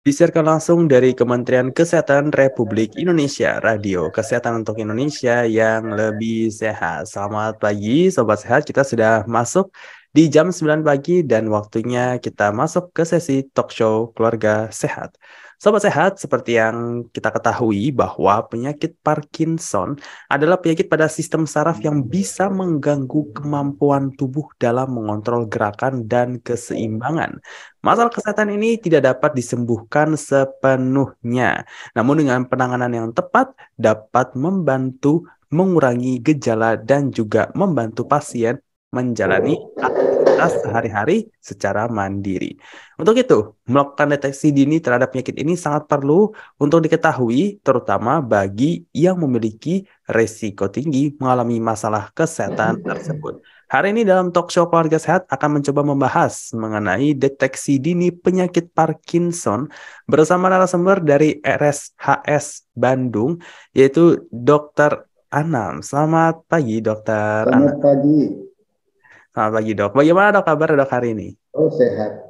Disiarkan langsung dari Kementerian Kesehatan Republik Indonesia, Radio Kesehatan untuk Indonesia yang lebih sehat. Selamat pagi, Sobat Sehat. Kita sudah masuk di jam 9 pagi dan waktunya kita masuk ke sesi talk show Keluarga Sehat. Sobat Sehat, seperti yang kita ketahui bahwa penyakit Parkinson adalah penyakit pada sistem saraf yang bisa mengganggu kemampuan tubuh dalam mengontrol gerakan dan keseimbangan. Masalah kesehatan ini tidak dapat disembuhkan sepenuhnya, namun dengan penanganan yang tepat dapat membantu mengurangi gejala dan juga membantu pasien menjalani aktivitas sehari-hari secara mandiri. Untuk itu, melakukan deteksi dini terhadap penyakit ini sangat perlu untuk diketahui, terutama bagi yang memiliki resiko tinggi mengalami masalah kesehatan tersebut. Hari ini dalam talk show Keluarga Sehat akan mencoba membahas mengenai deteksi dini penyakit Parkinson bersama narasumber dari RSHS Bandung, yaitu Dr. Anam. Selamat pagi, Dr. Anam. Selamat pagi. Selamat pagi, Dok. Bagaimana dok kabar dok hari ini? Oh, sehat.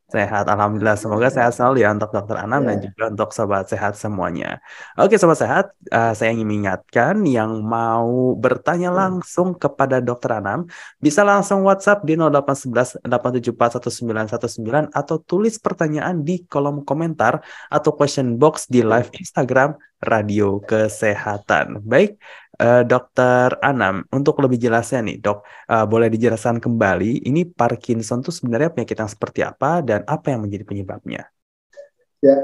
Sehat, Alhamdulillah. Semoga sehat selalu ya untuk Dokter Anam dan Ya. juga untuk Sobat Sehat semuanya. Oke, Sobat Sehat, saya ingin mengingatkan yang mau bertanya langsung kepada Dokter Anam, bisa langsung WhatsApp di 0811 874 1919 atau tulis pertanyaan di kolom komentar atau question box di live Instagram Radio Kesehatan. Baik, Dokter Anam, untuk lebih jelasnya nih, Dok, boleh dijelaskan kembali, ini Parkinson itu sebenarnya penyakit yang seperti apa dan apa yang menjadi penyebabnya? Ya,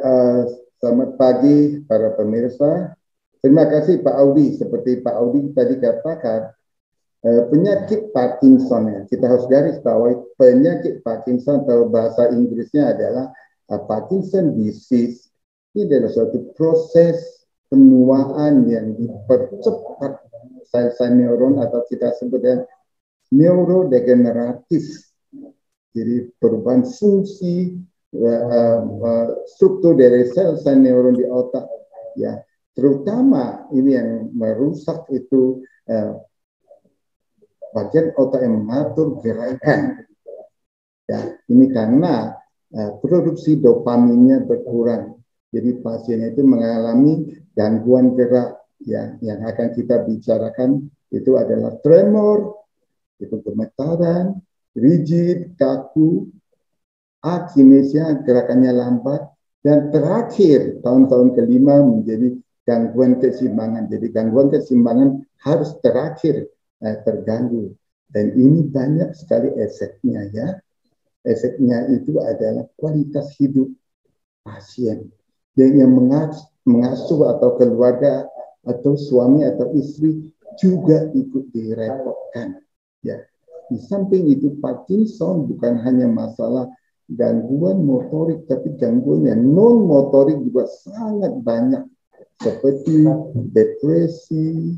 selamat pagi para pemirsa. Terima kasih Pak Audi. Seperti Pak Audi tadi katakan, penyakit Parkinson ya. Kita harus garis bawahi penyakit Parkinson atau bahasa Inggrisnya adalah Parkinson disease. Ini adalah suatu proses penuaan yang dipercepat sel-sel neuron atau kita sebut dengan neurodegeneratif. Jadi perubahan fungsi struktur dari sel-sel neuron di otak, ya, terutama ini yang merusak itu bagian otak yang mengatur gerakan. Ya, ini karena produksi dopaminnya berkurang. Jadi pasien itu mengalami gangguan gerak, ya, yang akan kita bicarakan itu adalah tremor, itu gemetaran, rigid, kaku, akinesia, gerakannya lambat, dan terakhir tahun-tahun kelima menjadi gangguan keseimbangan. Jadi gangguan keseimbangan harus terakhir terganggu. Dan ini banyak sekali efeknya ya. Efeknya itu adalah kualitas hidup pasien. Dan yang mengasuh atau keluarga atau suami atau istri juga ikut direpotkan. Ya. Di samping itu Parkinson bukan hanya masalah gangguan motorik, tapi gangguan yang non motorik juga sangat banyak, seperti depresi,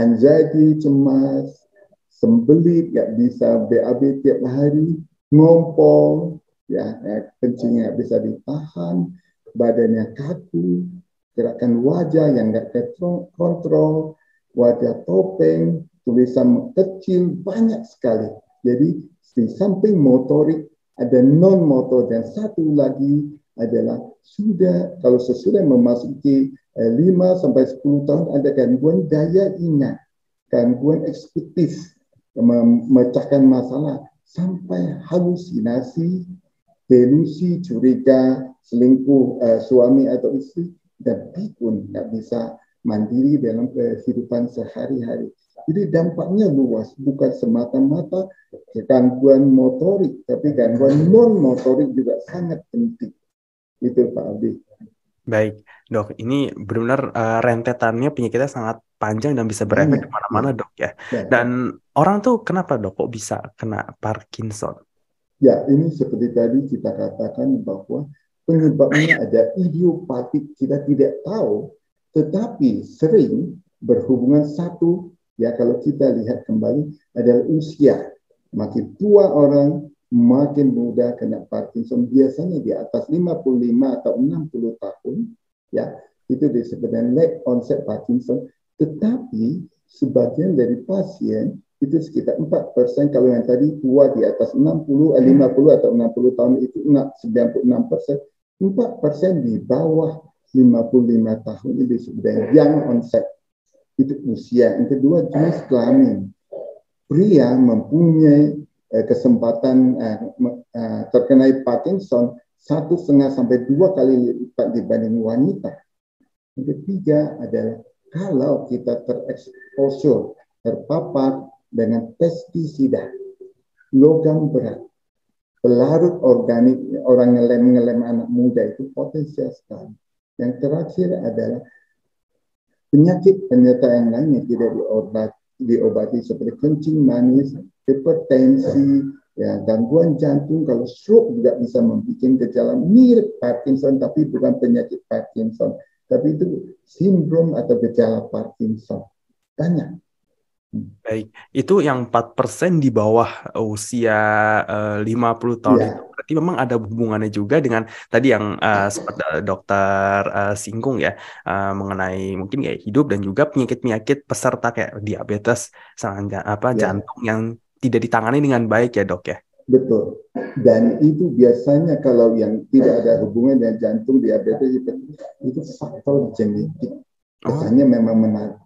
anxiety, cemas, sembelit, nggak bisa BAB tiap hari, ngompol, ya, kencingnya nggak bisa ditahan, badannya kaku, gerakan wajah yang nggak terkontrol, wajah topeng, tulisan kecil, banyak sekali. Jadi di samping motorik ada non motor, dan satu lagi adalah kalau sesudah memasuki 5 sampai 10 tahun ada gangguan daya ingat, gangguan eksekutif, memecahkan masalah, sampai halusinasi, delusi, curiga, selingkuh suami atau istri, dan pikun, nggak bisa mandiri dalam kehidupan sehari-hari. Jadi dampaknya luas, bukan semata-mata gangguan motorik, tapi gangguan non-motorik juga sangat penting. Itu Pak Aldi. Baik, dok, ini benar-benar rentetannya penyakitnya sangat panjang dan bisa berefek Banyak, kemana-mana, ya. dok ya. Ya. Dan orang tuh kenapa dok kok bisa kena Parkinson? Ya, ini seperti tadi kita katakan bahwa penyebabnya ada idiopatik, kita tidak tahu, tetapi sering berhubungan satu, ya, kalau kita lihat kembali adalah usia. Makin tua orang, makin mudah kena Parkinson, biasanya di atas 55 atau 60 tahun, ya, itu disebut dengan late onset Parkinson. Tetapi sebagian dari pasien itu sekitar 4%, kalau yang tadi tua di atas 50 atau 60 tahun itu 96%, 4% di bawah 55 tahun itu sebenarnya young onset, itu usia. Yang kedua, jenis kelamin. Pria mempunyai kesempatan terkena Parkinson 1,5 sampai 2 kali lipat dibanding wanita. Yang ketiga adalah kalau kita tereksposur, terpapar dengan pestisida, logam berat, pelarut organik, orang ngelem anak muda itu potensial sekali. Yang terakhir adalah penyakit penyerta yang lain yang tidak diobati seperti kencing manis, hipertensi, ya, gangguan jantung. Kalau stroke juga bisa membuat gejala mirip Parkinson, tapi bukan penyakit Parkinson, tapi itu sindrom atau gejala Parkinson. Banyak. Baik, itu yang 4% di bawah usia 50 tahun itu berarti memang ada hubungannya juga dengan tadi yang seperti dokter singgung ya, mengenai mungkin kayak hidup dan juga penyakit-penyakit peserta kayak diabetes, jantung yang tidak ditangani dengan baik ya dok ya. Betul. Dan itu biasanya kalau yang tidak ada hubungan dengan jantung, diabetes itu faktor genetik. Kesannya memang menarik.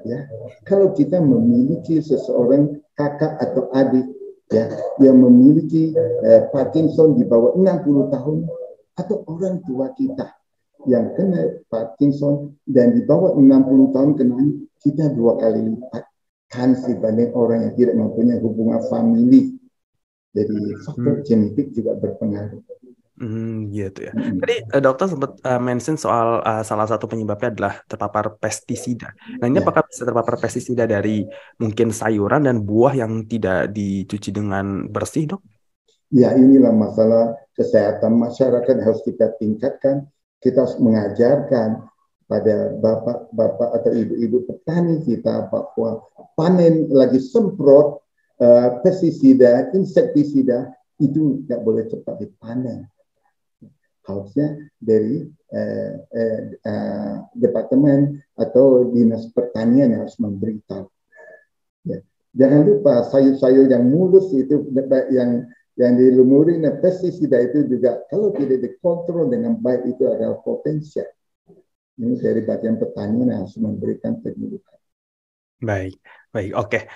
Ya, kalau kita memiliki seseorang kakak atau adik ya yang memiliki Parkinson di bawah 60 tahun atau orang tua kita yang kena Parkinson dan di bawah 60 tahun kena, kita 2 kali lipat kan dibanding orang yang tidak mempunyai hubungan famili. Jadi faktor genetik juga berpengaruh. Gitu ya. Tadi dokter sempat mention soal salah satu penyebabnya adalah terpapar pestisida. Nah ini apakah bisa terpapar pestisida dari mungkin sayuran dan buah yang tidak dicuci dengan bersih, dok? Ya, inilah masalah kesehatan masyarakat harus kita tingkatkan. Kita harus mengajarkan pada bapak-bapak atau ibu-ibu petani kita bahwa panen lagi semprot pestisida, insektisida itu tidak boleh cepat dipanen. Harusnya dari departemen atau dinas pertanian yang harus memberitahu. Ya. Jangan lupa sayur-sayur yang mulus itu yang dilumuri dengan pestisida itu juga kalau tidak dikontrol dengan baik itu adalah potensial. Ini dari bagian pertanian yang harus memberikan pendidikan. Baik, oke.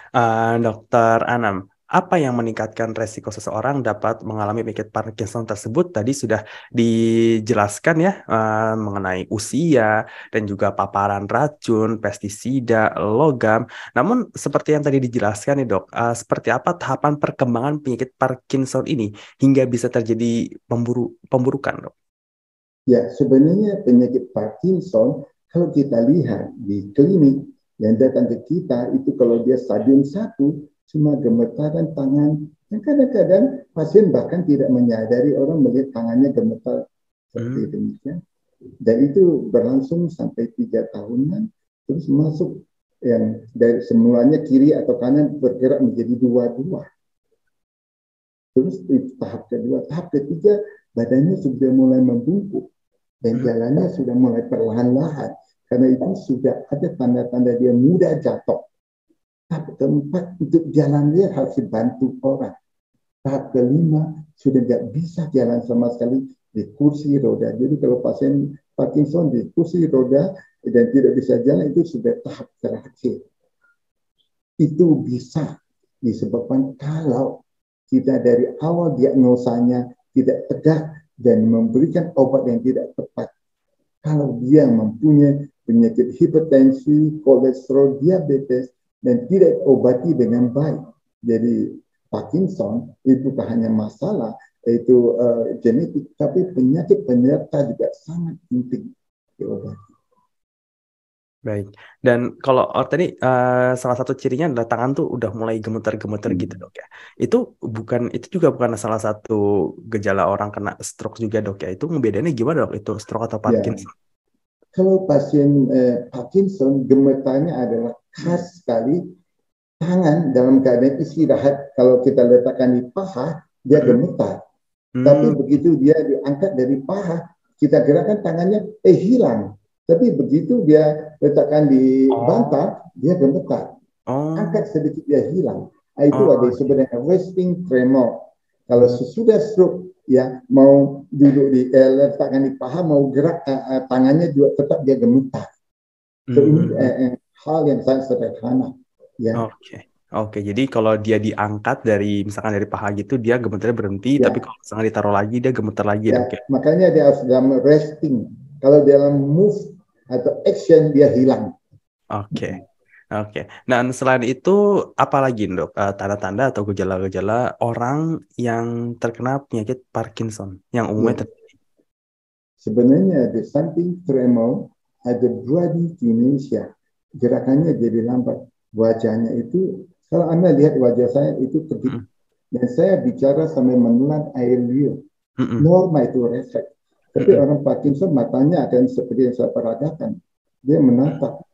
Dokter Anam, apa yang meningkatkan resiko seseorang dapat mengalami penyakit Parkinson tersebut? Tadi sudah dijelaskan ya mengenai usia dan juga paparan racun, pestisida, logam. Namun seperti yang tadi dijelaskan nih dok, seperti apa tahapan perkembangan penyakit Parkinson ini hingga bisa terjadi pemburukan, dok? Ya, sebenarnya penyakit Parkinson kalau kita lihat di klinik yang datang ke kita itu kalau dia stadium 1 cuma gemetaran tangan. Dan kadang-kadang pasien bahkan tidak menyadari orang melihat tangannya gemetar seperti demikian. Dan itu berlangsung sampai 3 tahunan. Terus masuk yang dari semulanya kiri atau kanan bergerak menjadi dua-dua. Terus di tahap kedua, tahap ketiga badannya sudah mulai membungkuk dan jalannya sudah mulai perlahan-lahan. Karena itu sudah ada tanda-tanda dia mudah jatuh. Tahap keempat, untuk jalan dia harus dibantu orang. Tahap kelima, sudah tidak bisa jalan sama sekali di kursi roda. Jadi kalau pasien Parkinson di kursi roda dan tidak bisa jalan, itu sudah tahap terakhir. Itu bisa disebabkan kalau kita dari awal diagnosanya tidak tegak dan memberikan obat yang tidak tepat. Kalau dia mempunyai penyakit hipertensi, kolesterol, diabetes, dan tidak obati dengan baik. Jadi Parkinson itu bukan hanya masalah itu genetik, tapi penyakit penyerta juga sangat penting diobati. Baik. Dan kalau tadi salah satu cirinya adalah tangan tuh udah mulai gemeter-gemeter gitu dok ya. Itu juga bukan salah satu gejala orang kena stroke juga dok ya. Itu ngebedainnya gimana dok itu stroke atau Parkinson? Ya. Kalau pasien Parkinson gemetarnya adalah khas sekali, tangan dalam keadaan istirahat kalau kita letakkan di paha dia gemetar. Tapi begitu dia diangkat dari paha, kita gerakan tangannya hilang. Tapi begitu dia letakkan di bantal dia gemetar. Angkat sedikit dia hilang. Itu ada sebenarnya resting tremor. Kalau sesudah stroke ya mau duduk letakkan di paha, mau gerak tangannya juga tetap dia gemetar. So ini hal yang sangat sederhana, ya. Oke, jadi kalau dia diangkat dari misalkan dari paha gitu, dia gemeternya berhenti, Ya. tapi kalau misalkan ditaruh lagi, dia gemeter lagi, Ya, Dok ya. makanya dia harus dalam resting. Kalau dalam move atau action dia hilang. Oke. Dan selain itu, apa lagi, Dok? Tanda-tanda atau gejala-gejala orang yang terkena penyakit Parkinson yang umumnya terjadi? Sebenarnya di samping tremor ada body dementia. Gerakannya jadi lambat. Wajahnya itu, kalau Anda lihat wajah saya itu kedip. Dan saya bicara sampai menelan air liur. Normal itu refleks. Tapi orang Parkinson matanya akan seperti yang saya peragakan. Dia menatap.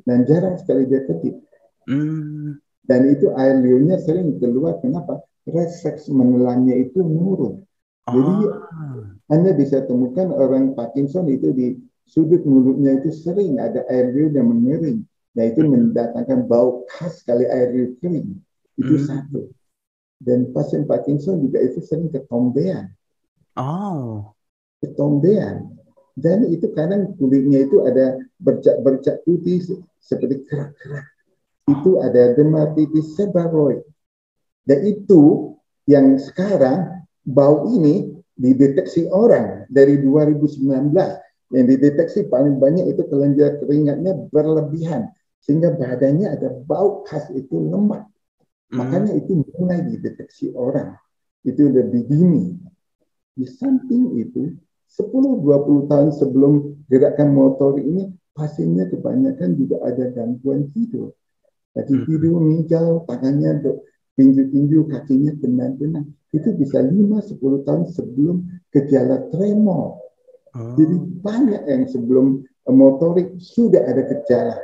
Dan jarang sekali dia kedip. Dan itu air liurnya sering keluar. Kenapa? Refleks menelannya itu nurun. Jadi Anda bisa temukan orang Parkinson itu di sudut mulutnya itu sering ada air liur yang mengering. Nah itu mendatangkan bau khas kali air liur kering. Itu satu. Dan pasien Parkinson juga itu sering ketombean. Ketombean. Dan itu kadang kulitnya itu ada bercak-bercak putih seperti kerak-kerak. Itu ada dermatitis seborrheic. Dan itu yang sekarang bau ini dideteksi orang dari 2019. Yang dideteksi paling banyak itu kelenjar keringatnya berlebihan. Sehingga badannya ada bau khas itu lemak. Makanya itu mulai dideteksi orang. Itu lebih dini. Di samping itu, 10-20 tahun sebelum gerakan motor ini, pasiennya kebanyakan juga ada gangguan tidur. Lagi tidur, migau, tangannya tinju-tinju, kakinya tenang-tenang. Itu bisa 5-10 tahun sebelum gejala tremor. Jadi banyak yang sebelum motorik sudah ada gejala.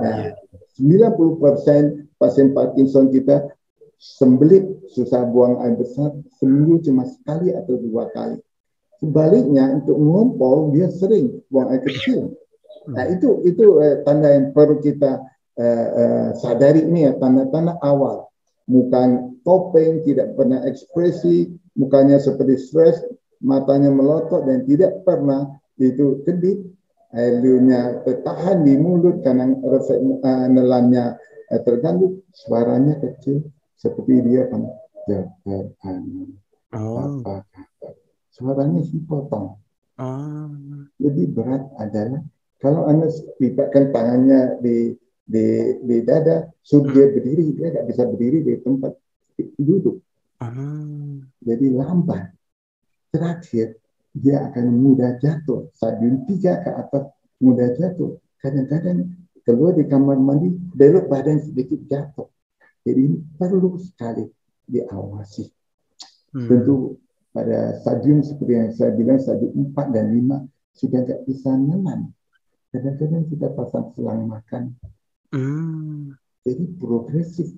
Nah, 90% pasien Parkinson kita sembelit, susah buang air besar, seminggu cuma sekali atau 2 kali. Sebaliknya untuk ngompol dia sering buang air kecil. Nah itu tanda yang perlu kita sadari ini ya, tanda-tanda awal. Muka topeng, tidak pernah ekspresi, mukanya seperti stres, matanya melotot dan tidak pernah itu kedip, air liurnya tertahan di mulut karena nelannya terganggu, suaranya kecil seperti dia kan suaranya hipotong. Lebih berat adalah kalau Anda pipakkan tangannya di dada, suruh dia berdiri, dia tidak bisa berdiri di tempat duduk. Jadi lambat. Terakhir, dia akan mudah jatuh. Stadium 3 ke atas mudah jatuh. Kadang-kadang keluar di kamar mandi, belok badan sedikit jatuh. Jadi ini perlu sekali diawasi. Tentu pada stadium seperti yang saya bilang, stadium 4 dan 5 sudah tidak bisa nelan. Kadang-kadang kita pasang selang makan. Jadi progresif.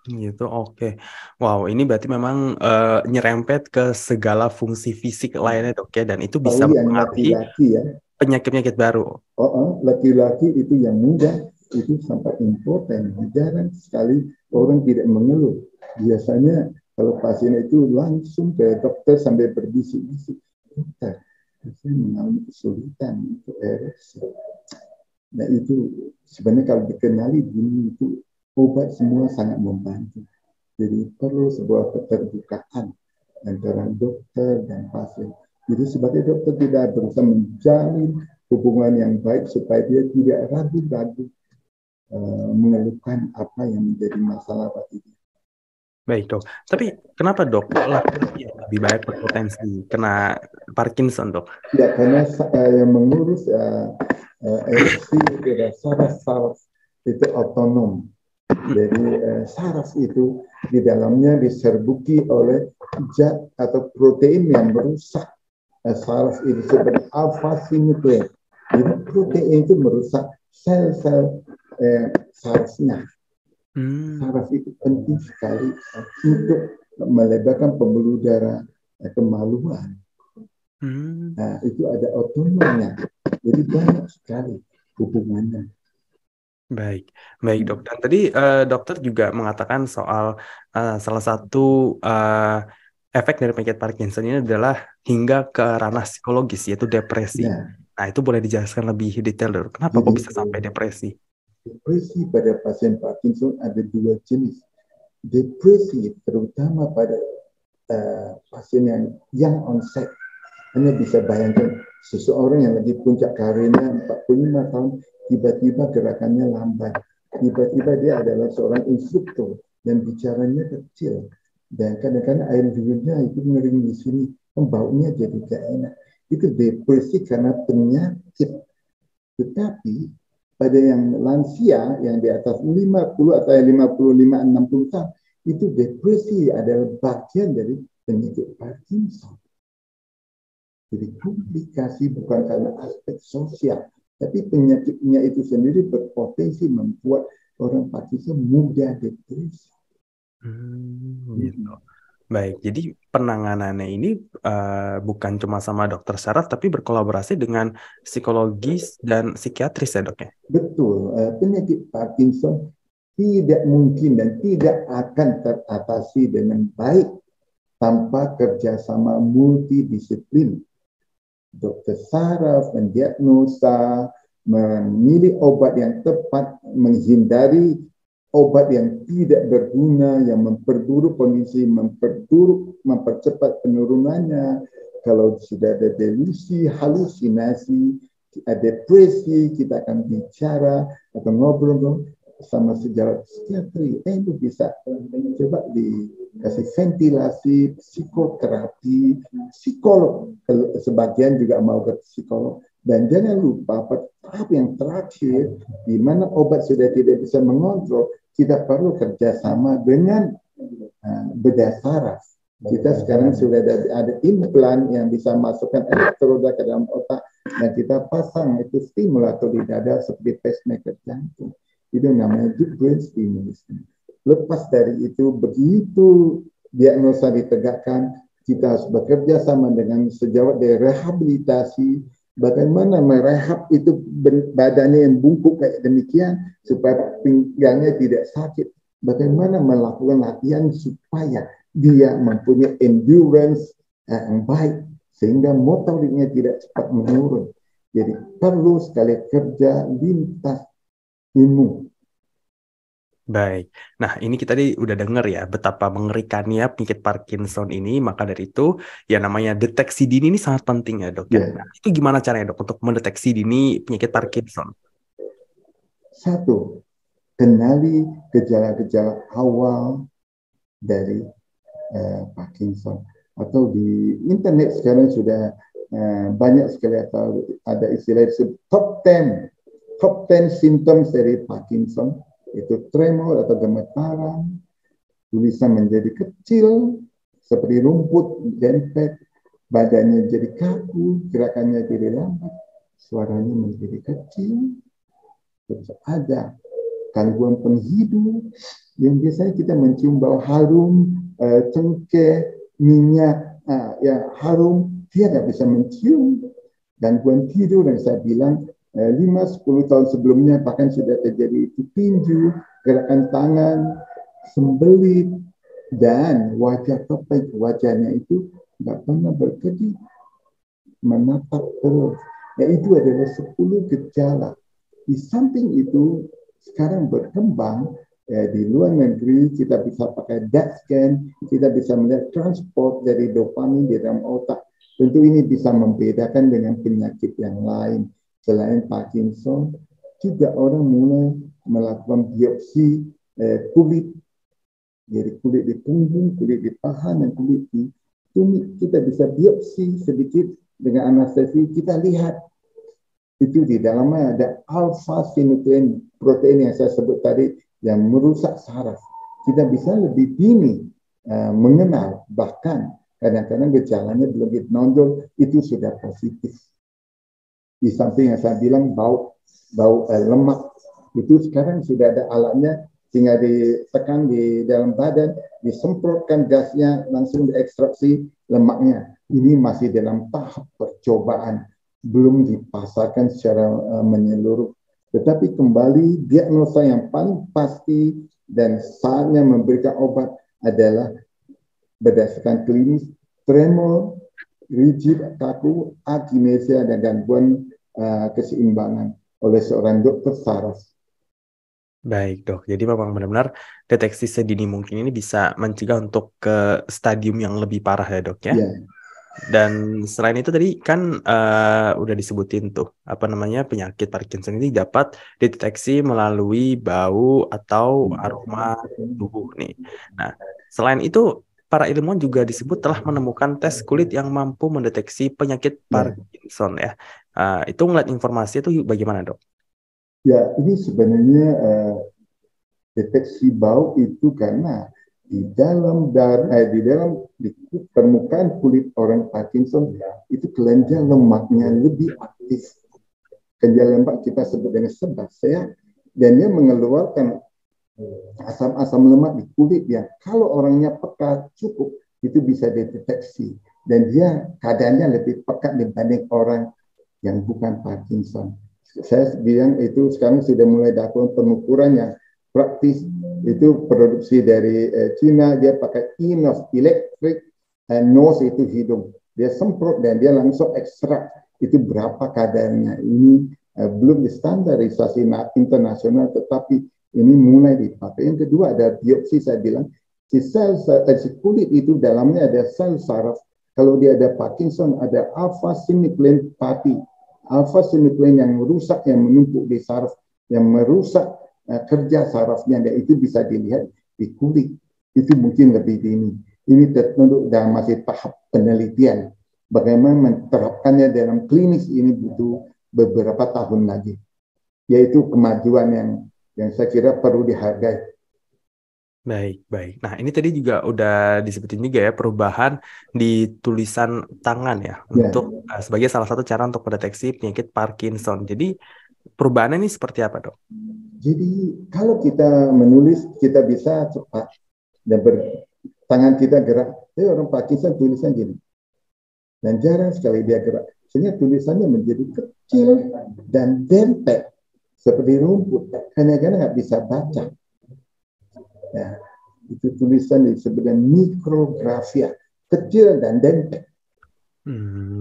Gitu, oke. Wow, ini berarti memang nyerempet ke segala fungsi fisik lainnya, Dok ya, dan itu bisa yang mempengaruhi laki-laki ya. penyakit-penyakit baru. Laki-laki itu yang muda itu sampai impoten. Jarang sekali orang tidak mengeluh. Biasanya kalau pasien itu langsung ke dokter sampai berbisik-bisik, dokter, saya mengalami kesulitan untuk ereksi. Nah itu sebenarnya kalau dikenali gini itu obat semua sangat membantu. Jadi perlu sebuah keterbukaan antara dokter dan pasien. Jadi sebagai dokter tidak berusaha menjalin hubungan yang baik supaya dia tidak ragu-ragu mengeluhkan apa yang menjadi masalah bagi dia. Baik, Dok. Tapi kenapa, Dok, kok laki-laki yang lebih banyak berpotensi kena Parkinson, Dok? Ya, karena yang mengurus ereksi pada saraf itu otonom. Jadi saraf itu di dalamnya diserbuki oleh zat atau protein yang merusak saraf itu seperti alpha-synuclein. Jadi protein itu merusak sel-sel sarafnya. Saraf itu penting sekali untuk melebarkan pembuluh darah kemaluan. Nah, itu ada otonomnya. Jadi banyak sekali hubungannya. Baik, baik dok. Dan tadi dokter juga mengatakan soal salah satu eh, efek dari penyakit Parkinson ini adalah hingga ke ranah psikologis, yaitu depresi. Ya, Nah, itu boleh dijelaskan lebih detail dok. Kenapa kok jadi bisa sampai depresi? depresi pada pasien Parkinson ada dua jenis. Depresi terutama pada pasien yang onset. Anda bisa bayangkan seseorang yang lagi puncak karirnya 45 tahun, tiba-tiba gerakannya lambat. Tiba-tiba dia adalah seorang instruktur dan bicaranya kecil. Dan kadang-kadang air liurnya itu ngering di sini, baunya jadi gak enak. Itu depresi karena penyakit. Tetapi pada yang lansia yang di atas 50 atau 55 60 tahun itu depresi adalah bagian dari penyakit Parkinson. Jadi komplikasi bukan karena aspek sosial, tapi penyakitnya itu sendiri berpotensi membuat orang Parkinson mudah depresi. Gitu. Baik, jadi penanganannya ini bukan cuma sama dokter syaraf, tapi berkolaborasi dengan psikologis dan psikiatris ya dok ya? Betul, penyakit Parkinson tidak mungkin dan tidak akan teratasi dengan baik tanpa kerjasama multidisiplin. Dokter saraf mendiagnosa, memilih obat yang tepat, menghindari obat yang tidak berguna, yang memperburuk kondisi, mempercepat penurunannya. Kalau sudah ada delusi, halusinasi, depresi, kita akan bicara atau ngobrol sama sejawat psikiatri. Itu bisa coba dikasih ventilasi, psikoterapi, psikolog. Sebagian juga mau ke psikolog. Dan jangan lupa tahap yang terakhir, di mana obat sudah tidak bisa mengontrol, kita perlu kerjasama dengan bedah saraf. Kita sekarang sudah ada implan yang bisa masukkan elektroda ke dalam otak dan kita pasang itu stimulator di dada seperti pacemaker jantung. Itu namanya deep brain stimulation. Lepas dari itu, begitu diagnosa ditegakkan, kita harus bekerja sama dengan sejawat dari rehabilitasi, bagaimana merehab itu badannya yang bungkuk kayak demikian supaya pinggangnya tidak sakit. Bagaimana melakukan latihan supaya dia mempunyai endurance yang baik sehingga motoriknya tidak cepat menurun. Jadi perlu sekali kerja lintas ilmu. Baik. Nah, ini kita tadi udah denger ya betapa mengerikannya penyakit Parkinson ini. Maka dari itu, ya namanya deteksi dini ini sangat penting ya dok ya. Ya. Nah, itu gimana caranya dok untuk mendeteksi dini penyakit Parkinson? Satu, kenali gejala-gejala awal dari Parkinson. Atau di internet sekarang sudah banyak sekali atau ada istilah top 10 symptoms dari Parkinson. Itu tremor atau gemetaran, tulisan menjadi kecil seperti rumput dempet, badannya jadi kaku, gerakannya jadi lambat, suaranya menjadi kecil, terus ada gangguan penghidup yang biasanya kita mencium bau harum, cengkeh, minyak yang harum, dia tidak bisa mencium. Gangguan tidur yang saya bilang 5-10 tahun sebelumnya bahkan sudah terjadi itu tinju, gerakan tangan, sembelit, dan wajah topeng, wajahnya itu tidak pernah berkedip, menatap terus. Ya, itu adalah 10 gejala. Di samping itu, sekarang berkembang di luar negeri, kita bisa pakai DEXA scan, kita bisa melihat transport dari dopamin di dalam otak. Tentu ini bisa membedakan dengan penyakit yang lain. Selain Parkinson, juga orang mulai melakukan biopsi kulit. Jadi kulit di punggung, kulit di paha, dan kulit di tumit. Kita bisa biopsi sedikit dengan anestesi, kita lihat itu di dalamnya ada alpha-synuclein protein yang saya sebut tadi yang merusak saraf. Kita bisa lebih dini mengenal, bahkan kadang-kadang gejalanya belum menonjol itu sudah positif. Di samping yang saya bilang bau lemak itu sekarang sudah ada alatnya sehingga ditekan di dalam badan, disemprotkan gasnya, langsung diekstraksi lemaknya. Ini masih dalam tahap percobaan, belum dipasarkan secara menyeluruh. Tetapi kembali diagnosa yang paling pasti dan saatnya memberikan obat adalah berdasarkan klinis, tremor, rigid, kaku, akinesia, dan gangguan keseimbangan oleh seorang dokter saraf. Baik dok, jadi memang benar-benar deteksi sedini mungkin ini bisa mencegah untuk ke stadium yang lebih parah ya dok ya. Ya, Dan selain itu tadi kan udah disebutin tuh apa namanya penyakit Parkinson ini dapat dideteksi melalui bau atau aroma tubuh nih. Nah, selain itu para ilmuwan juga disebut telah menemukan tes kulit yang mampu mendeteksi penyakit ya, Parkinson ya. Itu ngeliat informasi itu bagaimana dok? ya. Ini sebenarnya deteksi bau itu karena di permukaan kulit orang Parkinson itu kelenjar lemaknya lebih aktif. Kelenjar lemak kita sebut dengan sebas ya, dan dia mengeluarkan asam-asam lemak di kulit yang kalau orangnya peka cukup itu bisa dideteksi, dan dia keadaannya lebih pekat dibanding orang yang bukan Parkinson. Saya bilang itu sekarang sudah mulai dilakukan pengukuran yang praktis, itu produksi dari China, dia pakai INOS, electric nose, itu hidung. Dia semprot dan dia langsung ekstrak itu berapa kadarnya. Ini belum distandarisasi internasional, tetapi ini mulai dipakai. Yang kedua ada biopsi, saya bilang si kulit itu dalamnya ada sel saraf. Kalau dia ada Parkinson, ada alpha-synuclein pathway. Alpha-synuclein yang merusak, yang menumpuk di saraf, yang merusak kerja sarafnya, dan itu bisa dilihat di kulit. Itu mungkin lebih dini. Ini tentu dalam masih tahap penelitian. Bagaimana menerapkannya dalam klinis ini butuh beberapa tahun lagi. Yaitu kemajuan yang saya kira perlu dihargai. Baik, baik. Nah, ini tadi juga udah disebutin juga ya perubahan di tulisan tangan ya Ya, untuk sebagai salah satu cara untuk mendeteksi penyakit Parkinson. Jadi perubahannya ini seperti apa, dok? jadi kalau kita menulis kita bisa cepat dan tangan kita gerak. Tapi orang Parkinson tulisan gini, dan jarang sekali dia gerak, sehingga tulisannya menjadi kecil dan dempet seperti rumput. Kadang-kadang nggak bisa baca. Ya, itu tulisan disebut dengan mikrografia, kecil dan dempet.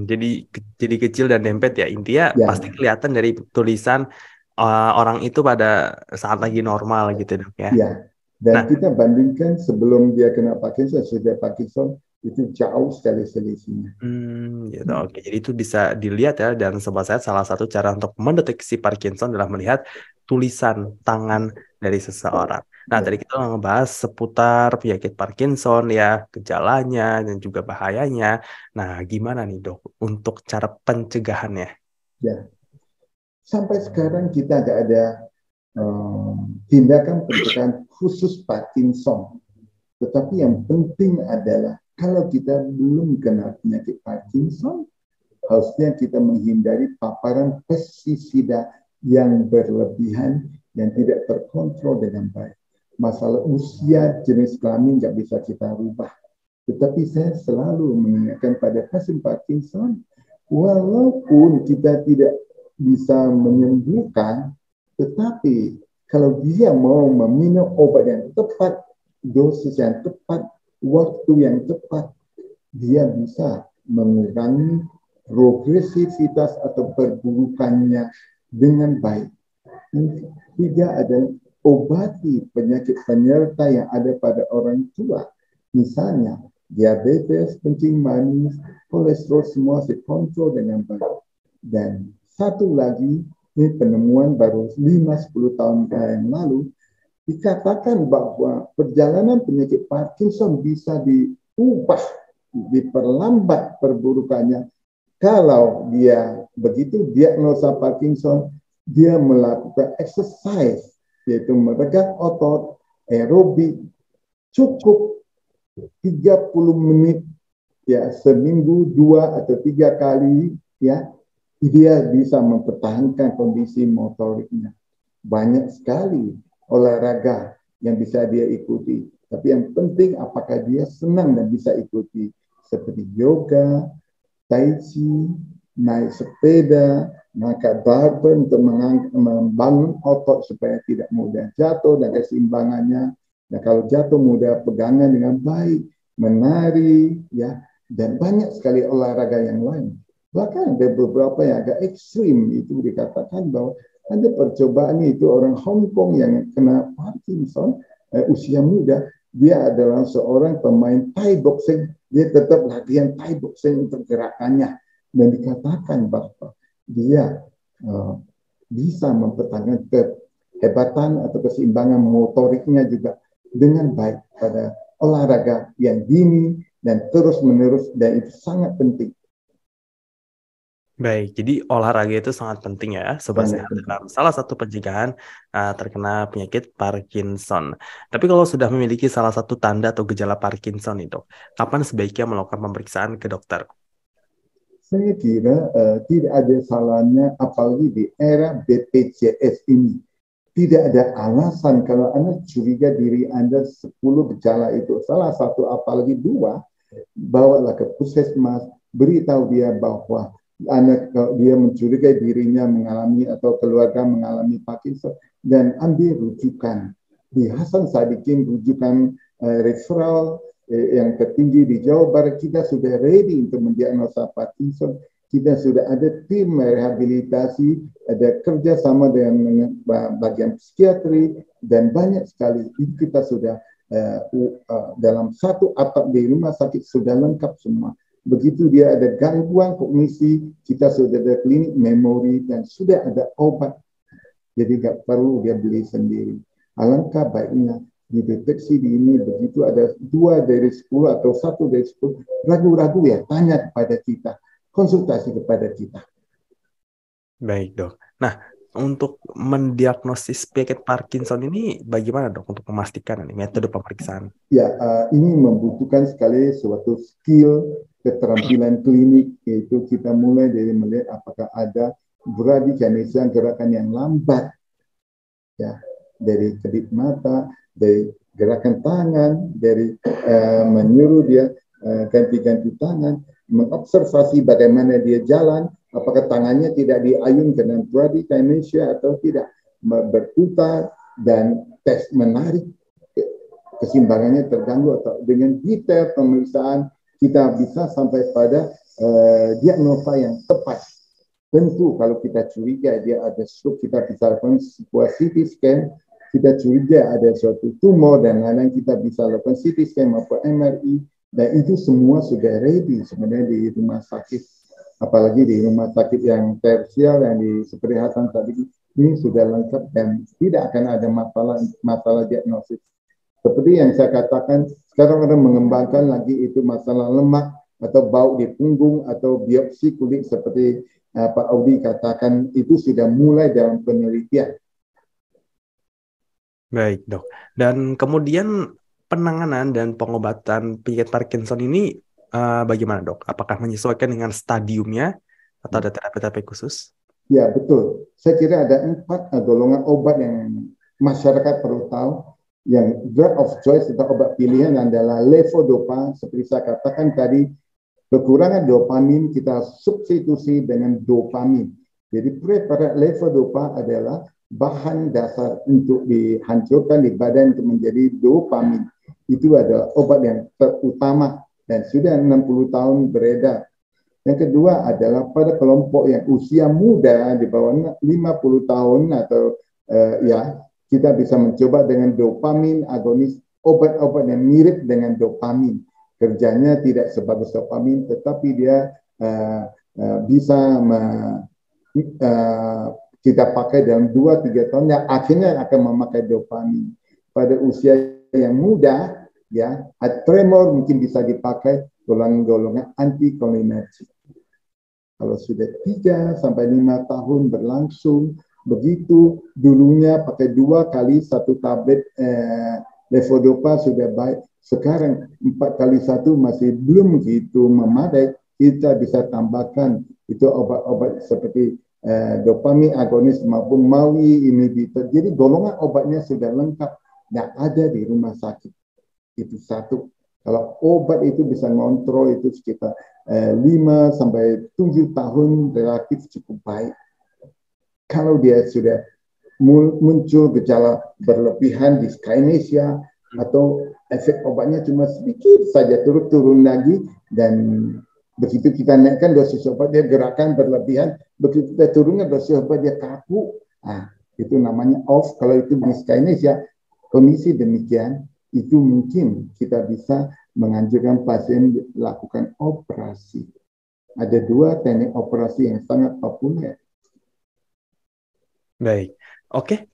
Jadi kecil dan dempet ya. Intinya Ya, pasti kelihatan dari tulisan orang itu pada saat lagi normal gitu, dok ya. ya. Dan Nah, kita bandingkan sebelum dia kena Parkinson, sudah Parkinson, itu jauh sekali selisihnya. gitu. Oke, jadi itu bisa dilihat ya, dan sobat saya salah satu cara untuk mendeteksi Parkinson adalah melihat tulisan tangan dari seseorang. Nah, Ya, tadi kita ngebahas seputar penyakit Parkinson ya, gejalanya dan juga bahayanya. Nah, gimana nih dok untuk cara pencegahannya? ya. Sampai sekarang kita tidak ada tindakan pencegahan khusus Parkinson. Tetapi yang penting adalah kalau kita belum kena penyakit Parkinson, harusnya kita menghindari paparan pestisida yang berlebihan yang tidak terkontrol dengan baik. Masalah usia, jenis kelamin nggak bisa kita rubah. Tetapi saya selalu mengingatkan pada pasien Parkinson, walaupun kita tidak bisa menyembuhkan, tetapi kalau dia mau meminum obat yang tepat, dosis yang tepat, waktu yang tepat, dia bisa mengurangi progresivitas atau perburukannya dengan baik. Yang ketiga adalah obati penyakit penyerta yang ada pada orang tua. Misalnya, diabetes, kencing manis, kolesterol, semua dikontrol dengan baik. Dan satu lagi, ini penemuan baru 5-10 tahun yang lalu, dikatakan bahwa perjalanan penyakit Parkinson bisa diubah, diperlambat perburukannya kalau dia begitu diagnosa Parkinson, dia melakukan exercise, yaitu meregang otot, aerobik, cukup 30 menit ya, seminggu 2 atau 3 kali ya, dia bisa mempertahankan kondisi motoriknya. Banyak sekali olahraga yang bisa dia ikuti, tapi yang penting apakah dia senang dan bisa ikuti, seperti yoga, tai chi, naik sepeda, mengangkat barbel untuk membangun otot supaya tidak mudah jatuh dan keseimbangannya. Nah, kalau jatuh mudah pegangan dengan baik, menari, ya, dan banyak sekali olahraga yang lain. Bahkan ada beberapa yang agak ekstrim, itu dikatakan bahwa ada percobaan itu orang Hong Kong yang kena Parkinson usia muda, dia adalah seorang pemain Thai boxing, dia tetap latihan Thai boxing untuk gerakannya, dan dikatakan bahwa dia bisa mempertahankan kehebatan atau keseimbangan motoriknya juga dengan baik pada olahraga yang dini dan terus-menerus, dan itu sangat penting. Baik, jadi olahraga itu sangat penting ya, Sobat Sehat, dalam salah satu pencegahan terkena penyakit Parkinson. Tapi kalau sudah memiliki salah satu tanda atau gejala Parkinson itu, kapan sebaiknya melakukan pemeriksaan ke dokter? Saya kira tidak ada salahnya, apalagi di era BPJS ini. Tidak ada alasan kalau Anda curiga diri Anda 10 gejala itu, salah satu apalagi 2, bawalah ke puskesmas, beritahu dia bahwa dia mencurigai dirinya mengalami atau keluarga mengalami Parkinson, dan ambil rujukan. Di Hasan Sadikin rujukan referral yang tertinggi di Jawa Barat, kita sudah ready untuk mendiagnosa Parkinson. Kita sudah ada tim rehabilitasi, ada kerjasama dengan bagian psikiatri, dan banyak sekali. Kita sudah dalam satu atap di rumah sakit sudah lengkap semua. Begitu dia ada gangguan kognisi, kita sudah ada klinik memori dan sudah ada obat. Jadi nggak perlu dia beli sendiri. Alangkah baiknya dideteksi di ini, begitu ada 2 dari 10 atau 1 dari 10, ragu-ragu ya, tanya kepada kita, konsultasi kepada kita. Baik, Dok. Nah, untuk mendiagnosis penyakit Parkinson ini bagaimana, Dok, untuk memastikan ini metode pemeriksaan? Ya, ini membutuhkan sekali suatu skill, keterampilan klinik, yaitu kita mulai dari melihat apakah ada bradykinesia, gerakan yang lambat, ya, dari kedip mata, dari gerakan tangan, dari menyuruh dia ganti-ganti tangan, mengobservasi bagaimana dia jalan, apakah tangannya tidak diayun dengan bradykinesia atau tidak, berputar, dan tes menarik keseimbangannya terganggu, atau dengan detail pemeriksaan kita bisa sampai pada diagnosa yang tepat. Tentu kalau kita curiga dia ada stroke, kita bisa lakukan sebuah CT scan. Kita curiga ada suatu tumor dan lain-lain, kita bisa lakukan CT scan maupun MRI, dan itu semua sudah ready sebenarnya di rumah sakit, apalagi di rumah sakit yang tersier yang di seperti Hasan tadi, ini sudah lengkap dan tidak akan ada masalah diagnosis. Seperti yang saya katakan, sekarang orang mengembangkan lagi itu masalah lemak atau bau di punggung atau biopsi kulit seperti Pak Audi katakan, itu sudah mulai dalam penelitian. Baik, Dok. Dan kemudian penanganan dan pengobatan penyakit Parkinson ini bagaimana, Dok? Apakah menyesuaikan dengan stadiumnya atau ada terapi-terapi khusus? Ya, betul. Saya kira ada 4 golongan obat yang masyarakat perlu tahu. Yang drug of choice atau obat pilihan adalah levodopa. Seperti saya katakan tadi, kekurangan dopamin kita substitusi dengan dopamin. Jadi preparat levodopa adalah bahan dasar untuk dihancurkan di badan untuk menjadi dopamin. Itu adalah obat yang terutama dan sudah 60 tahun beredar. Yang kedua adalah pada kelompok yang usia muda di bawah 50 tahun atau kita bisa mencoba dengan dopamin agonis, obat-obat yang mirip dengan dopamin. Kerjanya tidak sebagus dopamin, tetapi dia bisa kita pakai dalam 2-3 tahun, yang akhirnya akan memakai dopamin. Pada usia yang muda, ya, tremor mungkin bisa dipakai golongan-golongan antikolinergik. Kalau sudah 3-5 tahun berlangsung, begitu dulunya pakai 2 kali 1 tablet levodopa sudah baik, sekarang 4 kali 1 masih belum begitu memadai, kita bisa tambahkan itu obat-obat seperti dopamin agonis maupun MAOI inhibitor. Jadi golongan obatnya sudah lengkap dan ada di rumah sakit. Itu satu. Kalau obat itu bisa ngontrol itu sekitar 5 sampai 7 tahun relatif cukup baik. Kalau dia sudah muncul gejala berlebihan di dyskinesia atau efek obatnya cuma sedikit saja turun lagi, dan begitu kita naikkan dosis obat dia gerakan berlebihan, begitu kita turunkan dosis obat dia kaku, itu namanya off. Kalau itu dyskinesia, kondisi demikian itu mungkin kita bisa menganjurkan pasien lakukan operasi. Ada 2 teknik operasi yang sangat populer. Baik, oke,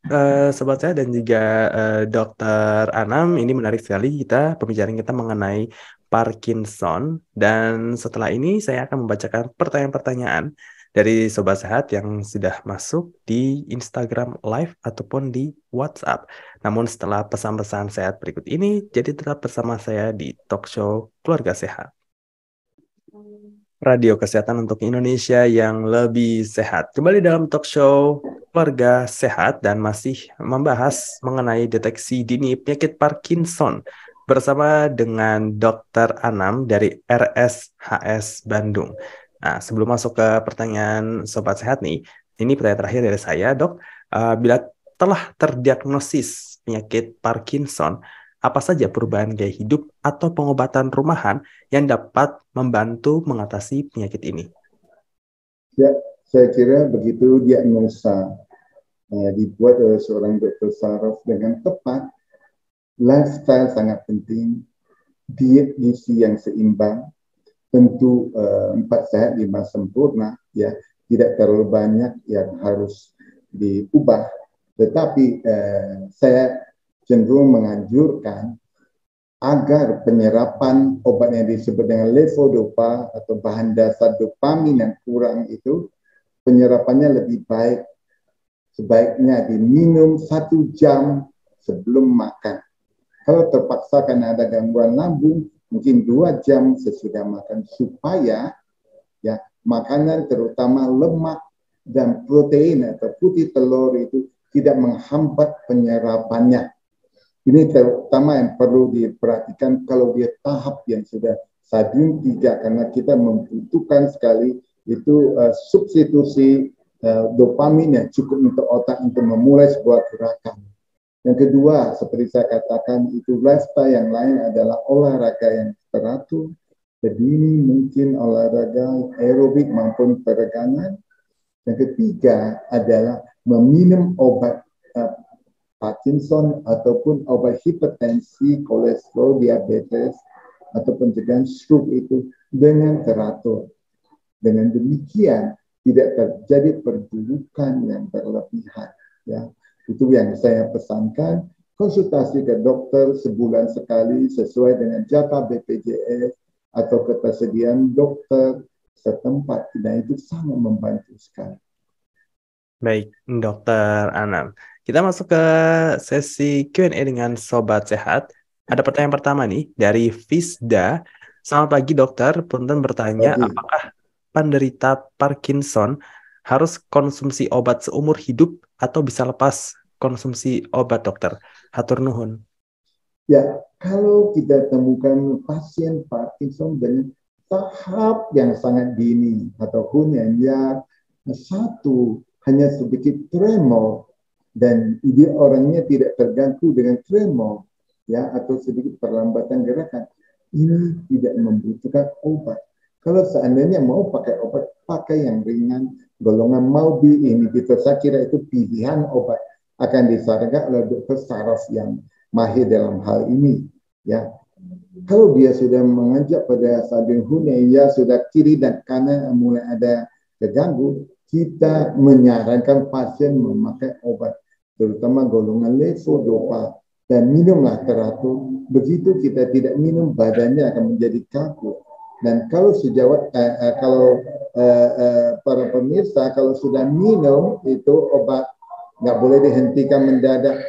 sobat saya dan juga Dokter Anam, ini menarik sekali pembicaraan kita mengenai Parkinson. Dan setelah ini saya akan membacakan pertanyaan-pertanyaan dari sobat sehat yang sudah masuk di Instagram Live ataupun di WhatsApp. Namun setelah pesan-pesan sehat berikut ini, jadi tetap bersama saya di Talk Show Keluarga Sehat. Radio Kesehatan untuk Indonesia yang lebih sehat. Kembali dalam Talk Show Keluarga Sehat dan masih membahas mengenai deteksi dini penyakit Parkinson bersama dengan Dr. Anam dari RSHS Bandung. Nah, sebelum masuk ke pertanyaan Sobat Sehat nih, ini pertanyaan terakhir dari saya, Dok. Bila telah terdiagnosis penyakit Parkinson, apa saja perubahan gaya hidup atau pengobatan rumahan yang dapat membantu mengatasi penyakit ini? Ya, saya kira begitu diagnosa dibuat oleh seorang dokter saraf dengan tepat, lifestyle sangat penting, diet gizi yang seimbang, tentu 4 sehat 5 sempurna, ya, tidak terlalu banyak yang harus diubah. Tetapi saya cenderung menganjurkan agar penyerapan obat yang disebut dengan levodopa atau bahan dasar dopamin yang kurang itu, penyerapannya lebih baik. Sebaiknya diminum 1 jam sebelum makan. Kalau terpaksa karena ada gangguan lambung, mungkin 2 jam sesudah makan, supaya ya makanan terutama lemak dan protein atau putih telur itu tidak menghambat penyerapannya. Ini terutama yang perlu diperhatikan kalau dia tahap yang sudah stadium 3, karena kita membutuhkan sekali itu substitusi dopamin yang cukup untuk otak untuk memulai sebuah gerakan. Yang kedua, seperti saya katakan, itu lifestyle yang lain adalah olahraga yang teratur, berdiri, mungkin olahraga aerobik maupun peregangan. Yang ketiga adalah meminum obat Parkinson ataupun obat hipertensi, kolesterol, diabetes, atau pencegahan stroke itu dengan teratur. Dengan demikian tidak terjadi perburukan yang berlebihan. Ya, itu yang saya pesankan. Konsultasi ke dokter sebulan sekali sesuai dengan jatah BPJS atau ketersediaan dokter setempat. Dan itu sangat membantu sekali. Baik, Dokter Anam. Kita masuk ke sesi Q&A dengan Sobat Sehat. Ada pertanyaan pertama nih dari Fisda. Selamat pagi dokter, punten bertanya, apakah penderita Parkinson harus konsumsi obat seumur hidup atau bisa lepas konsumsi obat, dokter? Hatur nuhun. Ya, kalau kita temukan pasien Parkinson dengan tahap yang sangat dini ataupun yang satu hanya sedikit tremor dan dia orangnya tidak terganggu dengan tremor, ya, atau sedikit perlambatan gerakan, ini tidak membutuhkan obat. Kalau seandainya mau pakai obat, pakai yang ringan, golongan MAO-B inhibitor. Saya kira itu pilihan obat akan disarankan oleh dokter saraf yang mahir dalam hal ini. Ya, kalau dia sudah menganjak pada stadium Hunea, sudah kiri dan kanan mulai ada terganggu, kita menyarankan pasien memakai obat, terutama golongan levodopa, dan minumlah teratur. Begitu kita tidak minum, badannya akan menjadi kaku. Dan kalau sejauh para pemirsa, kalau sudah minum itu obat, nggak boleh dihentikan mendadak.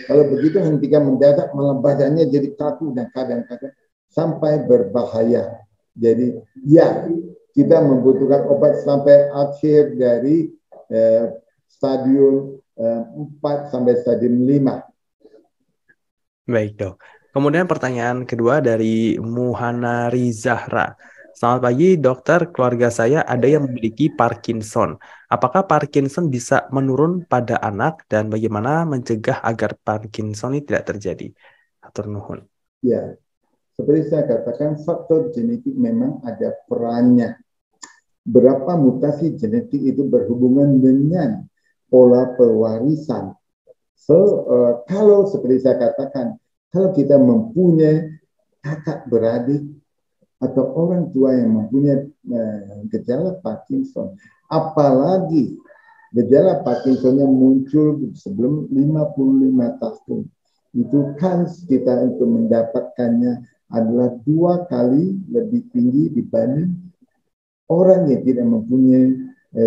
Kalau begitu hentikan mendadak, malah badannya jadi kaku dan kadang-kadang sampai berbahaya. Jadi ya, kita membutuhkan obat sampai akhir dari stadium 4 sampai stadium 5. Baik dok. Kemudian pertanyaan kedua dari Muhana Rizahra. Selamat pagi dokter, keluarga saya ada yang memiliki Parkinson. Apakah Parkinson bisa menurun pada anak dan bagaimana mencegah agar Parkinson ini tidak terjadi? Hatur nuhun. Ya, seperti saya katakan, faktor genetik memang ada perannya. Berapa mutasi genetik itu berhubungan dengan pola pewarisan. Kalau seperti saya katakan, kalau kita mempunyai kakak beradik atau orang tua yang mempunyai gejala Parkinson, apalagi gejala Parkinson yang muncul sebelum 55 tahun, itu kan kita untuk mendapatkannya adalah 2 kali lebih tinggi dibanding orang yang tidak mempunyai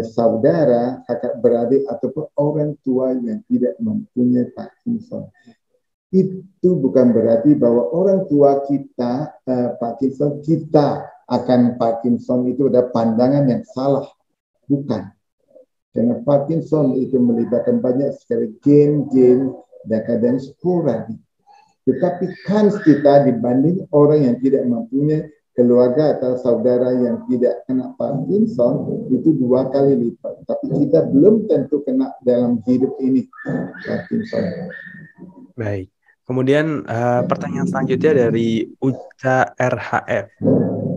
saudara, kakak beradik, ataupun orang tua yang tidak mempunyai Parkinson. Itu bukan berarti bahwa orang tua kita Parkinson, kita akan Parkinson, itu ada pandangan yang salah. Bukan. Karena Parkinson itu melibatkan banyak sekali gen-gen dan kadang sporadik. Tetapi kans kita dibanding orang yang tidak mempunyai keluarga atau saudara yang tidak kena Parkinson itu 2 kali lipat. Tapi kita belum tentu kena dalam hidup ini Parkinson. Baik. Kemudian pertanyaan selanjutnya dari Uca RHF.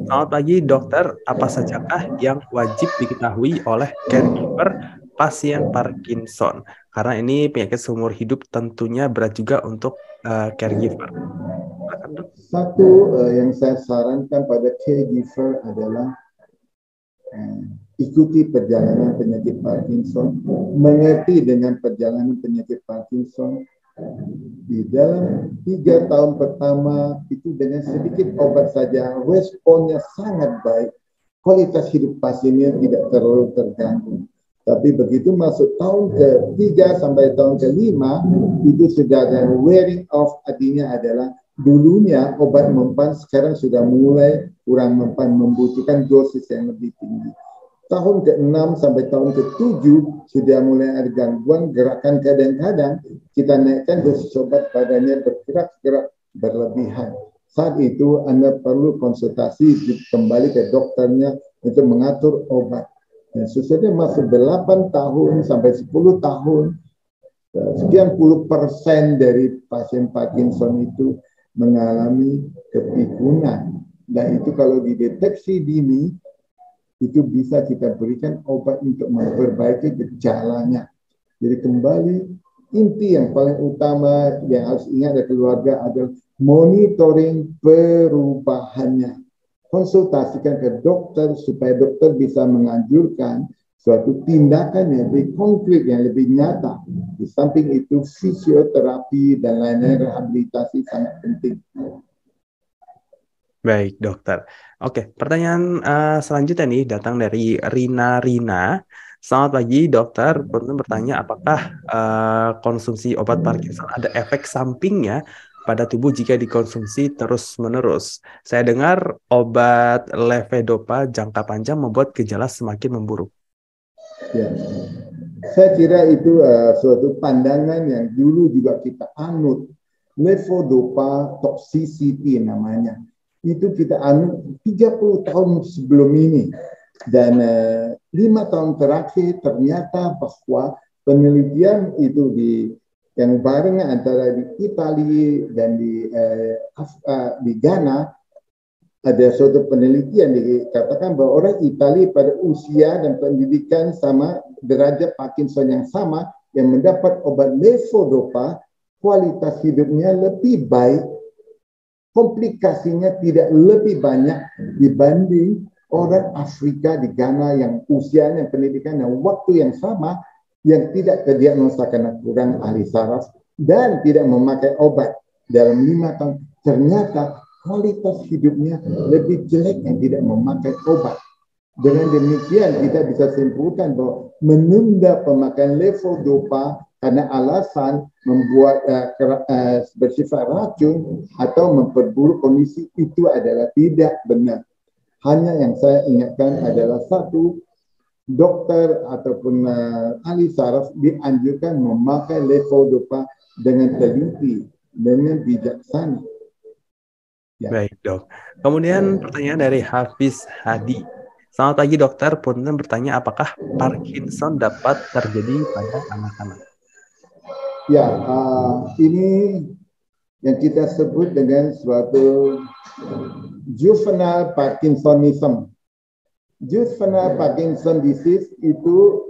Selamat pagi dokter, apa sajakah yang wajib diketahui oleh caregiver pasien Parkinson? Karena ini penyakit seumur hidup tentunya berat juga untuk caregiver. Satu yang saya sarankan pada caregiver adalah ikuti perjalanan penyakit Parkinson, mengerti dengan perjalanan penyakit Parkinson. Di dalam 3 tahun pertama itu dengan sedikit obat saja responnya sangat baik, kualitas hidup pasiennya tidak terlalu terganggu. Tapi begitu masuk tahun ke-3 sampai tahun ke-5 itu sudah ada wearing off, artinya adalah dulunya obat mempan sekarang sudah mulai kurang mempan, membutuhkan dosis yang lebih tinggi. Tahun ke-6 sampai tahun ke-7 sudah mulai ada gangguan gerakan, kadang-kadang kita naikkan dosis obat, badannya bergerak-gerak berlebihan. Saat itu Anda perlu konsultasi kembali ke dokternya untuk mengatur obat. Dan sesudah masuk 8 tahun sampai 10 tahun, sekian puluh % dari pasien Parkinson itu mengalami kepikunan. Dan itu kalau dideteksi dini, itu bisa kita berikan obat untuk memperbaiki gejalanya. Jadi kembali, inti yang paling utama yang harus ingat dari keluarga adalah monitoring perubahannya. Konsultasikan ke dokter supaya dokter bisa menganjurkan suatu tindakan yang lebih konkret, yang lebih nyata. Di samping itu, fisioterapi dan lain-lain rehabilitasi sangat penting. Baik, dokter. Oke, pertanyaan selanjutnya nih datang dari Rina. Selamat pagi, dokter. Bertanya, apakah konsumsi obat Parkinson ada efek sampingnya pada tubuh jika dikonsumsi terus-menerus? Saya dengar obat levodopa jangka panjang membuat gejala semakin memburuk. Ya. Saya kira itu suatu pandangan yang dulu juga kita anut. Levodopa toxicity namanya. Itu kita anut 30 tahun sebelum ini. Dan 5 tahun terakhir ternyata bahwa penelitian itu yang bareng antara di Italia dan di Ghana, ada suatu penelitian dikatakan bahwa orang Italia pada usia dan pendidikan sama, derajat Parkinson yang sama, yang mendapat obat levodopa, kualitas hidupnya lebih baik, komplikasinya tidak lebih banyak dibanding orang Afrika di Ghana yang usianya, pendidikan dan waktu yang sama, yang tidak terdiagnosa karena kurang ahli saraf dan tidak memakai obat dalam 5 tahun. Ternyata kualitas hidupnya lebih jelek yang tidak memakai obat. Dengan demikian kita bisa simpulkan bahwa menunda pemakaian levodopa karena alasan membuat bersifat racun atau memperburuk kondisi itu adalah tidak benar. Hanya yang saya ingatkan adalah satu, dokter ataupun ahli saraf dianjurkan memakai levodopa dengan teliti, dengan bijaksana. Ya. Baik, Dok. Kemudian pertanyaan dari Hafiz Hadi. Selamat pagi, dokter. Punten bertanya, apakah Parkinson dapat terjadi pada anak-anak? Ya, ini yang kita sebut dengan suatu juvenile Parkinsonism. Juvenile Parkinson disease itu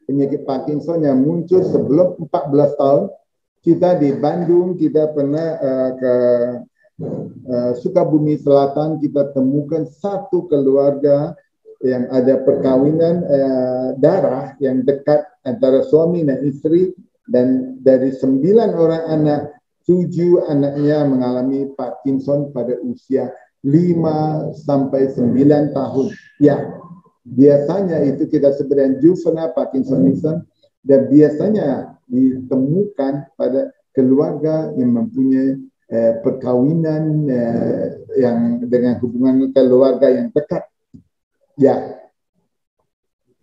penyakit Parkinson yang muncul sebelum 14 tahun. Kita di Bandung, kita pernah ke Sukabumi Selatan, kita temukan satu keluarga yang ada perkawinan darah yang dekat antara suami dan istri, dan dari 9 orang anak, 7 anaknya mengalami Parkinson pada usia 5 sampai 9 tahun. Ya, biasanya itu kita sebut dengan juvenile Parkinsonism, dan biasanya ditemukan pada keluarga yang mempunyai perkawinan yang dengan hubungan keluarga yang dekat. Ya.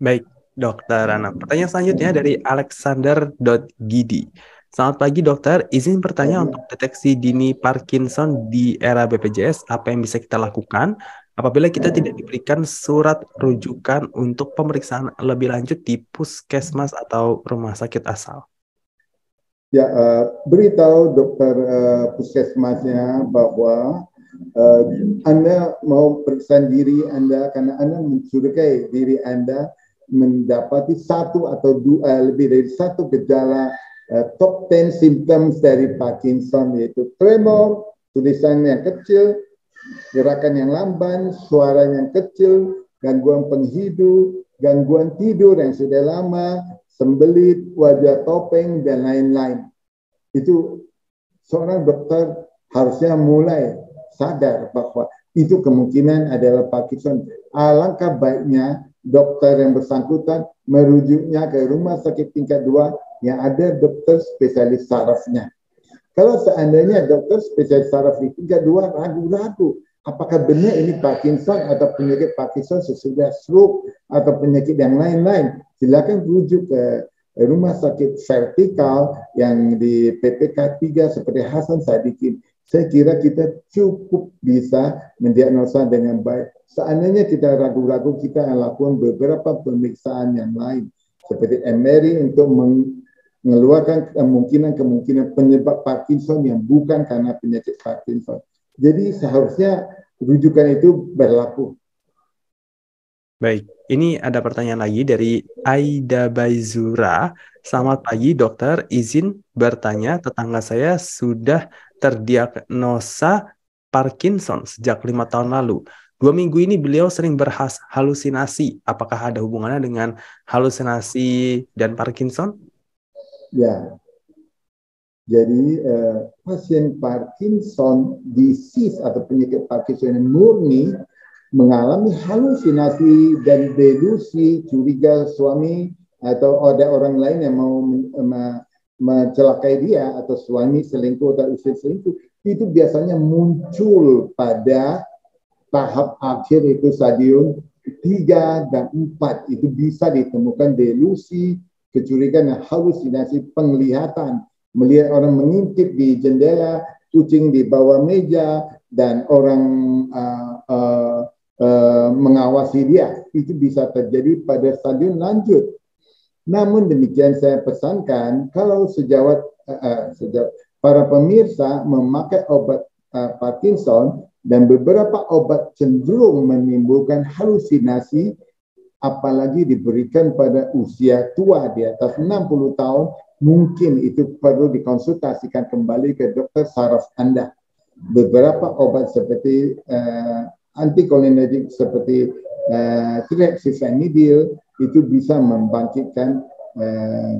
Baik, Dokter Ana. Pertanyaan selanjutnya dari Alexander.Gidi. Selamat pagi, dokter. Izin bertanya untuk deteksi dini Parkinson di era BPJS, apa yang bisa kita lakukan apabila kita tidak diberikan surat rujukan untuk pemeriksaan lebih lanjut di puskesmas atau rumah sakit asal? Ya, beritahu dokter puskesmasnya bahwa Anda mau periksa diri Anda karena Anda mencurigai diri Anda mendapati satu atau lebih dari satu gejala top 10 symptoms dari Parkinson, yaitu tremor, tulisan yang kecil, gerakan yang lamban, suara yang kecil, gangguan penghidup, gangguan tidur yang sudah lama, sembelit, wajah topeng, dan lain-lain. Itu seorang dokter harusnya mulai sadar bahwa itu kemungkinan adalah Parkinson. Alangkah baiknya dokter yang bersangkutan merujuknya ke rumah sakit tingkat 2 yang ada dokter spesialis sarafnya. Kalau seandainya dokter spesialis saraf di tingkat 2 ragu-ragu apakah benar ini Parkinson atau penyakit Parkinson sesudah stroke atau penyakit yang lain-lain, silakan rujuk ke rumah sakit vertikal yang di PPK 3 seperti Hasan Sadikin. Saya kira kita cukup bisa mendiagnosa dengan baik. Seandainya kita ragu-ragu, kita lakukan beberapa pemeriksaan yang lain seperti MRI untuk mengeluarkan kemungkinan penyebab Parkinson yang bukan karena penyakit Parkinson. Jadi seharusnya rujukan itu berlaku. Baik, ini ada pertanyaan lagi dari Aida Baizura. Selamat pagi, dokter. Izin bertanya, tetangga saya sudah terdiagnosa Parkinson sejak 5 tahun lalu. 2 minggu ini beliau sering berhalusinasi. Apakah ada hubungannya dengan halusinasi dan Parkinson? Ya, jadi pasien Parkinson disease atau penyakit Parkinson yang murni mengalami halusinasi dan delusi, curiga suami atau ada orang lain yang mau mencelakai dia atau suami selingkuh atau istri selingkuh, itu biasanya muncul pada tahap akhir, itu stadium 3 dan 4. Itu bisa ditemukan delusi, kecurigaan, halusinasi, penglihatan, melihat orang mengintip di jendela, kucing di bawah meja, dan orang mengawasi dia. Itu bisa terjadi pada stadium lanjut. Namun demikian saya pesankan, kalau sejawat para pemirsa memakai obat Parkinson dan beberapa obat cenderung menimbulkan halusinasi, apalagi diberikan pada usia tua di atas 60 tahun, mungkin itu perlu dikonsultasikan kembali ke dokter saraf Anda. Beberapa obat seperti antikolinergik seperti trihexyphenidyl itu bisa membangkitkan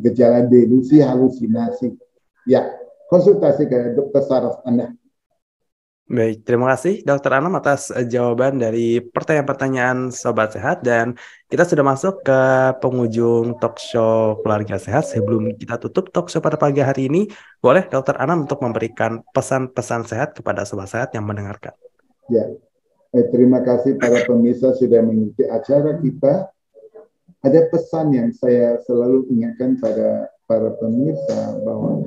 gejala delusi, halusinasi. Ya, konsultasi ke dokter saraf Anda. Baik, terima kasih Dokter Anam atas jawaban dari pertanyaan-pertanyaan Sobat Sehat, dan kita sudah masuk ke penghujung talk show Keluarga Sehat. Sebelum kita tutup talk show pada pagi hari ini, boleh Dokter Anam untuk memberikan pesan-pesan sehat kepada Sobat Sehat yang mendengarkan. Ya, terima kasih para pemirsa sudah mengikuti acara kita. Ada pesan yang saya selalu ingatkan pada para pemirsa bahwa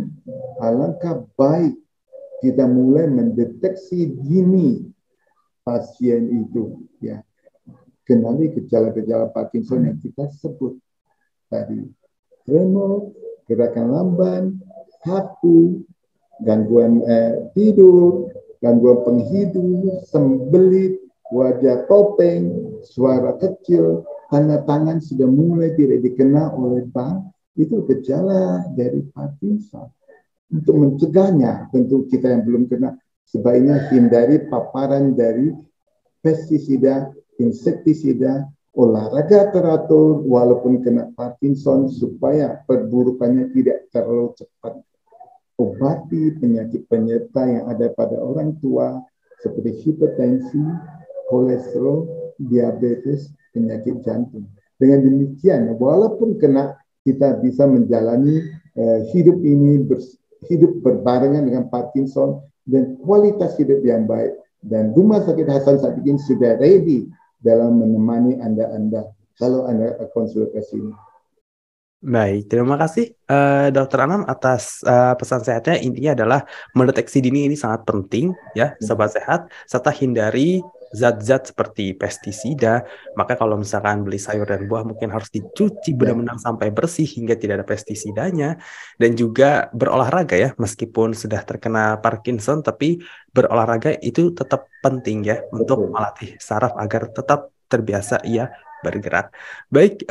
alangkah baik kita mulai mendeteksi dini pasien itu, ya. Kenali gejala-gejala Parkinson yang kita sebut tadi. Tremor, gerakan lamban, kaku, gangguan tidur, gangguan penghidup, sembelit, wajah topeng, suara kecil, tanda tangan sudah mulai tidak dikenal oleh bank, itu gejala dari Parkinson. Untuk mencegahnya, tentu kita yang belum kena, sebaiknya hindari paparan dari pestisida, insektisida, olahraga teratur walaupun kena Parkinson supaya perburukannya tidak terlalu cepat. Obati penyakit penyerta yang ada pada orang tua seperti hipertensi, kolesterol, diabetes, penyakit jantung. Dengan demikian, walaupun kena, kita bisa menjalani hidup ini hidup berbarengan dengan Parkinson dan kualitas hidup yang baik. Dan Rumah Sakit Hasan Sadikin sudah ready dalam menemani Anda kalau Anda konsultasi ini. Baik, terima kasih Dokter Anam atas pesan sehatnya. Intinya adalah mendeteksi dini ini sangat penting ya, sobat sehat, serta hindari zat-zat seperti pestisida. Maka kalau misalkan beli sayur dan buah mungkin harus dicuci benar-benar sampai bersih hingga tidak ada pestisidanya. Dan juga berolahraga ya, meskipun sudah terkena Parkinson, tapi berolahraga itu tetap penting ya untuk melatih saraf agar tetap terbiasa ya bergerak. Baik,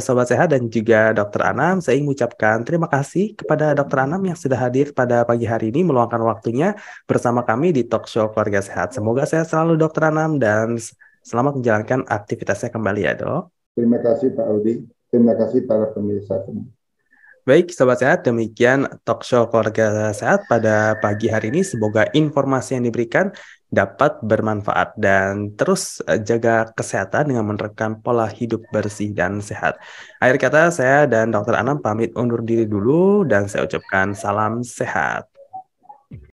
Sobat Sehat dan juga Dokter Anam, saya ingin mengucapkan terima kasih kepada Dokter Anam yang sudah hadir pada pagi hari ini meluangkan waktunya bersama kami di Talk Show Keluarga Sehat. Semoga sehat selalu Dokter Anam dan selamat menjalankan aktivitasnya kembali ya Dok. Terima kasih Pak Audi, terima kasih para pemirsa semua. Baik, Sobat Sehat, demikian Talk Show Keluarga Sehat pada pagi hari ini. Semoga informasi yang diberikan dapat bermanfaat dan terus jaga kesehatan dengan menerapkan pola hidup bersih dan sehat. Akhir kata, saya dan Dr. Anam pamit undur diri dulu dan saya ucapkan salam sehat.